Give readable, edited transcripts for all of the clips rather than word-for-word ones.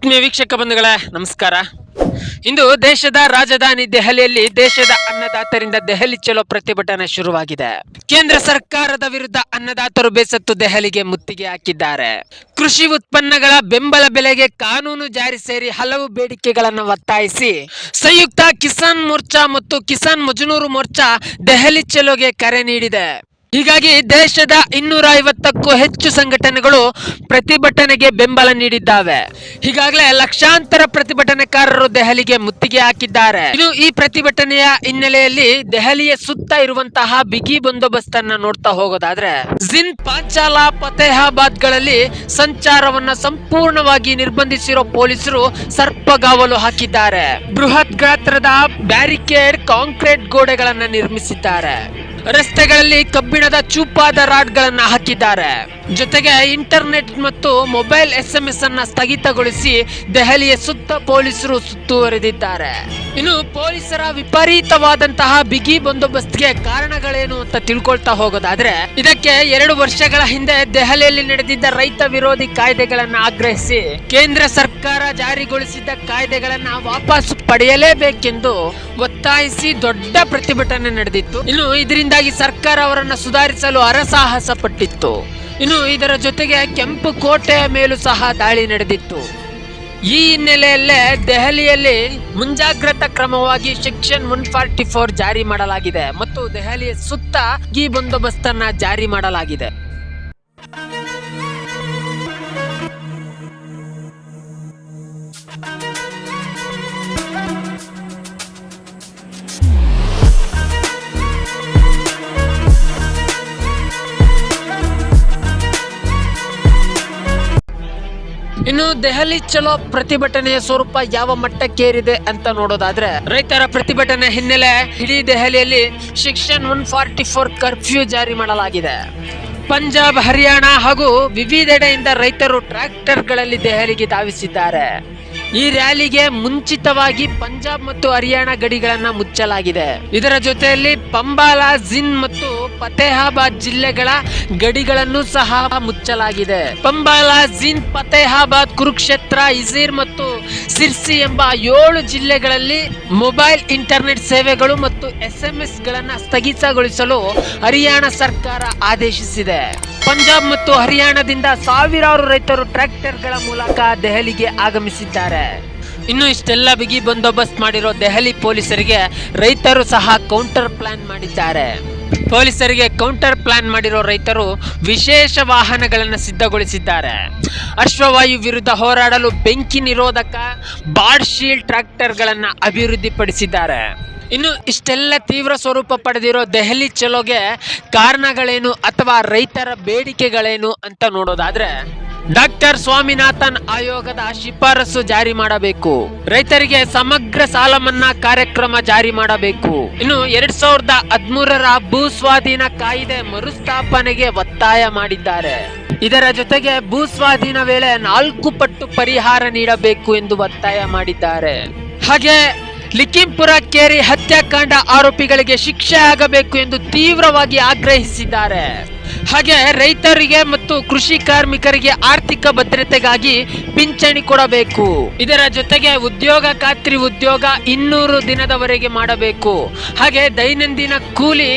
ಆತ್ಮೀಯ ವೀಕ್ಷಕ ಬಂಧುಗಳೇ ನಮಸ್ಕಾರ. ಇಂದು ದೇಶದ ರಾಜಧಾನಿ ದೆಹಲಿಯಲ್ಲಿ ದೇಶದ ಅನ್ನದಾತರಿಂದ ದೆಹಲಿ ಚಲೋ ಪ್ರತಿಭಟನೆ ಶುರುವಾಗಿದೆ. ಕೇಂದ್ರ ಸರ್ಕಾರದ ವಿರುದ್ಧ ಅನ್ನದಾತರು ಬೇಸತ್ತು ದೆಹಲಿಗೆ ಮುತ್ತಿಗೆ ಹಾಕಿದ್ದಾರೆ. ಕೃಷಿ ಉತ್ಪನ್ನಗಳ ಬೆಂಬಲ ಬೆಲೆಗೆ ಕಾನೂನು ಜಾರಿ ಸೇರಿ ಹಲವು ಬೇಡಿಕೆಗಳನ್ನು ಒತ್ತಾಯಿಸಿ ಸಂಯುಕ್ತ ಕಿಸಾನ್ ಮೋರ್ಚಾ ಮತ್ತು ಕಿಸಾನ್ ಮಜ್ದೂರ್ ಮೋರ್ಚಾ ದೆಹಲಿ ಚಲೋಗೆ ಕರೆ ನೀಡಿದೆ. ಹೀಗಾಗಿ ದೇಶದ 250ಕ್ಕೂ ಹೆಚ್ಚು ಸಂಘಟನೆಗಳು ಪ್ರತಿಭಟನೆಗೆ ಬೆಂಬಲ ನೀಡಿದ್ದಾವೆ. ಈಗಾಗಲೇ ಲಕ್ಷಾಂತರ ಪ್ರತಿಭಟನಾಕಾರರು ದೆಹಲಿಗೆ ಮುತ್ತಿಗೆ ಹಾಕಿದ್ದಾರೆ. ಇದು ಈ ಪ್ರತಿಭಟನೆಯ ಹಿನ್ನೆಲೆಯಲ್ಲಿ ದೆಹಲಿಯ ಸುತ್ತ ಇರುವಂತಹ ಬಿಗಿ ಬಂದೋಬಸ್ತ್ ಅನ್ನ ನೋಡ್ತಾ ಹೋಗೋದಾದ್ರೆ ಜಿಂದ್, ಪಾಂಚಾಲ, ಫತೇಹಾಬಾದ್ ಗಳಲ್ಲಿ ಸಂಚಾರವನ್ನ ಸಂಪೂರ್ಣವಾಗಿ ನಿರ್ಬಂಧಿಸಿರೋ ಪೊಲೀಸರು ಸರ್ಪಗಾವಲು ಹಾಕಿದ್ದಾರೆ. ಬೃಹತ್ ಗಾತ್ರದ ಬ್ಯಾರಿಕೇಡ್, ಕಾಂಕ್ರೀಟ್ ಗೋಡೆಗಳನ್ನ ನಿರ್ಮಿಸಿದ್ದಾರೆ. ರಸ್ತೆಗಳಲ್ಲಿ ಕಬ್ಬಿಣದ ಚೂಪಾದ ರಾಡ್ಗಳನ್ನ ಹಾಕಿದ್ದಾರೆ. ಜೊತೆಗೆ ಇಂಟರ್ನೆಟ್ ಮತ್ತು ಮೊಬೈಲ್ SMS ಅನ್ನ ಸ್ಥಗಿತಗೊಳಿಸಿ ದೆಹಲಿಯ ಸುತ್ತ ಪೊಲೀಸರು ಸುತ್ತುವರೆದಿದ್ದಾರೆ. ಇನ್ನು ಪೊಲೀಸರ ವಿಪರೀತವಾದಂತಹ ಬಿಗಿ ಬಂದೋಬಸ್ತ್ಗೆ ಕಾರಣಗಳೇನು ಅಂತ ತಿಳ್ಕೊಳ್ತಾ ಹೋಗೋದಾದ್ರೆ ಇದಕ್ಕೆ 2 ವರ್ಷಗಳ ಹಿಂದೆ ದೆಹಲಿಯಲ್ಲಿ ನಡೆದಿದ್ದ ರೈತ ವಿರೋಧಿ ಕಾಯ್ದೆಗಳನ್ನ ಆಗ್ರಹಿಸಿ ಕೇಂದ್ರ ಸರ್ಕಾರ ಜಾರಿಗೊಳಿಸಿದ್ದ ಕಾಯ್ದೆಗಳನ್ನ ವಾಪಸ್ ಪಡೆಯಲೇಬೇಕೆಂದು ಒತ್ತಾಯಿಸಿ ದೊಡ್ಡ ಪ್ರತಿಭಟನೆ ನಡೆದಿತ್ತು. ಇನ್ನು ಇದರಿಂದಾಗಿ ಸರ್ಕಾರ ಅವರನ್ನ ಸುಧಾರಿಸಲು ಹರಸಾಹಸ ಪಟ್ಟಿತ್ತು. ಇನ್ನು ಇದರ ಜೊತೆಗೆ ಕೆಂಪು ಕೋಟೆಯ ಮೇಲೂ ಸಹ ದಾಳಿ ನಡೆದಿತ್ತು. ಈ ಹಿನ್ನೆಲೆಯಲ್ಲೇ ದೆಹಲಿಯಲ್ಲಿ ಮುಂಜಾಗ್ರತಾ ಕ್ರಮವಾಗಿ ಸೆಕ್ಷನ್ 144 ಜಾರಿ ಮಾಡಲಾಗಿದೆ ಮತ್ತು ದೆಹಲಿಯ ಸುತ್ತ ಈ ಬಂದೋಬಸ್ತನ್ನ ಜಾರಿ ಮಾಡಲಾಗಿದೆ. ಇನ್ನು ದೆಹಲಿ ಚಲೋ ಪ್ರತಿಭಟನೆಯ ಸ್ವರೂಪ ಯಾವ ಮಟ್ಟಕ್ಕೇರಿದೆ ಅಂತ ನೋಡೋದಾದ್ರೆ ರೈತರ ಪ್ರತಿಭಟನೆ ಹಿನ್ನೆಲೆ ಇಡೀ ದೆಹಲಿಯಲ್ಲಿ ಸೆಕ್ಷನ್ 144 ಕರ್ಫ್ಯೂ ಜಾರಿ ಮಾಡಲಾಗಿದೆ. ಪಂಜಾಬ್, ಹರಿಯಾಣ ಹಾಗೂ ವಿವಿಧೆಡೆಯಿಂದ ರೈತರು ಟ್ರ್ಯಾಕ್ಟರ್ಗಳಲ್ಲಿ ದೆಹಲಿಗೆ ಧಾವಿಸಿದ್ದಾರೆ. ಈ ರ್ಯಾಲಿಗೆ ಮುಂಚಿತವಾಗಿ ಪಂಜಾಬ್ ಮತ್ತು ಹರಿಯಾಣ ಗಡಿಗಳನ್ನ ಮುಚ್ಚಲಾಗಿದೆ. ಇದರ ಜೊತೆಯಲ್ಲಿ ಪಂಬಾಲ, ಜಿಂದ್ ಮತ್ತು ಫತೇಹಾಬಾದ್ ಜಿಲ್ಲೆಗಳ ಗಡಿಗಳನ್ನು ಸಹ ಮುಚ್ಚಲಾಗಿದೆ. ಪಂಬಾಲ, ಜಿಂದ್, ಫತೇಹಾಬಾದ್, ಕುರುಕ್ಷೇತ್ರ, ಇಜೀರ್ ಮತ್ತು ಸಿರ್ಸಿ ಎಂಬ 7 ಜಿಲ್ಲೆಗಳಲ್ಲಿ ಮೊಬೈಲ್ ಇಂಟರ್ನೆಟ್ ಸೇವೆಗಳು ಮತ್ತು SMS ಗಳನ್ನ ಸ್ಥಗಿತಗೊಳಿಸಲು ಹರಿಯಾಣ ಸರ್ಕಾರ ಆದೇಶಿಸಿದೆ. ಪಂಜಾಬ್ ಮತ್ತು ಹರಿಯಾಣದಿಂದ ಸಾವಿರಾರು ರೈತರು ಟ್ರ್ಯಾಕ್ಟರ್ಗಳ ಮೂಲಕ ದೆಹಲಿಗೆ ಆಗಮಿಸಿದ್ದಾರೆ. ಇನ್ನು ಇಷ್ಟೆಲ್ಲ ಬಿಗಿ ಬಂದೋಬಸ್ತ್ ಮಾಡಿರೋ ದೆಹಲಿ ಪೊಲೀಸರಿಗೆ ರೈತರು ಸಹ ಕೌಂಟರ್ ಪ್ಲಾನ್ ಮಾಡಿದ್ದಾರೆ. ಪೊಲೀಸರಿಗೆ ಕೌಂಟರ್ ಪ್ಲಾನ್ ಮಾಡಿರೋ ರೈತರು ವಿಶೇಷ ವಾಹನಗಳನ್ನು ಸಿದ್ಧಗೊಳಿಸಿದ್ದಾರೆ. ಅಶ್ವವಾಯು ವಿರುದ್ಧ ಹೋರಾಡಲು ಬೆಂಕಿ ನಿರೋಧಕ ಬಾಡ್ ಶೀಲ್ಡ್ ಟ್ರ್ಯಾಕ್ಟರ್ಗಳನ್ನು ಅಭಿವೃದ್ಧಿಪಡಿಸಿದ್ದಾರೆ. ಇನ್ನು ಇಷ್ಟೆಲ್ಲ ತೀವ್ರ ಸ್ವರೂಪ ಪಡೆದಿರೋ ದೆಹಲಿ ಚಲೋಗೆ ಕಾರಣಗಳೇನು ಅಥವಾ ರೈತರ ಬೇಡಿಕೆಗಳೇನು ಅಂತ ನೋಡೋದಾದ್ರೆ ಡಾಕ್ಟರ್ ಸ್ವಾಮಿನಾಥನ್ ಆಯೋಗದ ಶಿಫಾರಸು ಜಾರಿ ಮಾಡಬೇಕು. ರೈತರಿಗೆ ಸಮಗ್ರ ಸಾಲ ಮನ್ನಾ ಕಾರ್ಯಕ್ರಮ ಜಾರಿ ಮಾಡಬೇಕು. ಇನ್ನು 2013ರ ಭೂ ಸ್ವಾಧೀನ ಕಾಯ್ದೆ ಮರುಸ್ಥಾಪನೆಗೆ ಒತ್ತಾಯ ಮಾಡಿದ್ದಾರೆ. ಇದರ ಜೊತೆಗೆ ಭೂ ಸ್ವಾಧೀನ ವೇಳೆ 4 ಪಟ್ಟು ಪರಿಹಾರ ನೀಡಬೇಕು ಎಂದು ಒತ್ತಾಯ ಮಾಡಿದ್ದಾರೆ. ಹಾಗೆ ಲಿಖಿಂಪುರ ಕೇರಿ ಹತ್ಯಾಕಾಂಡ ಆರೋಪಿಗಳಿಗೆ ಶಿಕ್ಷೆ ಆಗಬೇಕು ಎಂದು ತೀವ್ರವಾಗಿ ಆಗ್ರಹಿಸಿದ್ದಾರೆ. ಹಾಗೆ ರೈತರಿಗೆ ಮತ್ತು ಕೃಷಿ ಕಾರ್ಮಿಕರಿಗೆ ಆರ್ಥಿಕ ಭದ್ರತೆಗಾಗಿ ಪಿಂಚಣಿ ಕೊಡಬೇಕು. ಇದರ ಜೊತೆಗೆ ಉದ್ಯೋಗ ಖಾತ್ರಿ ಉದ್ಯೋಗ 200 ದಿನದವರೆಗೆ ಮಾಡಬೇಕು. ಹಾಗೆ ದೈನಂದಿನ ಕೂಲಿ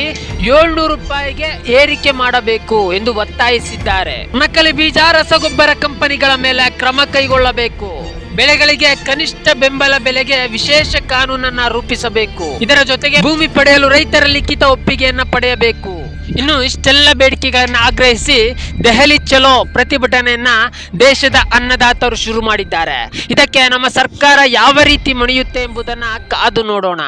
700 ರೂಪಾಯಿಗೆ ಏರಿಕೆ ಮಾಡಬೇಕು ಎಂದು ಒತ್ತಾಯಿಸಿದ್ದಾರೆ. ನಕಲಿ ಬೀಜ, ರಸಗೊಬ್ಬರ ಕಂಪನಿಗಳ ಮೇಲೆ ಕ್ರಮ ಕೈಗೊಳ್ಳಬೇಕು. ಬೆಳೆಗಳಿಗೆ ಕನಿಷ್ಠ ಬೆಂಬಲ ಬೆಲೆಗೆ ವಿಶೇಷ ಕಾನೂನನ್ನ ರೂಪಿಸಬೇಕು. ಇದರ ಜೊತೆಗೆ ಭೂಮಿ ಪಡೆಯಲು ರೈತರ ಲಿಖಿತ ಒಪ್ಪಿಗೆಯನ್ನ ಪಡೆಯಬೇಕು. ಇನ್ನು ಇಷ್ಟೆಲ್ಲ ಬೇಡಿಕೆಗಳನ್ನ ಆಗ್ರಹಿಸಿ ದೆಹಲಿ ಚಲೋ ಪ್ರತಿಭಟನೆಯನ್ನ ದೇಶದ ಅನ್ನದಾತರು ಶುರು ಮಾಡಿದ್ದಾರೆ. ಇದಕ್ಕೆ ನಮ್ಮ ಸರ್ಕಾರ ಯಾವ ರೀತಿ ಮಣಿಯುತ್ತೆ ಎಂಬುದನ್ನ ಕಾದು ನೋಡೋಣ.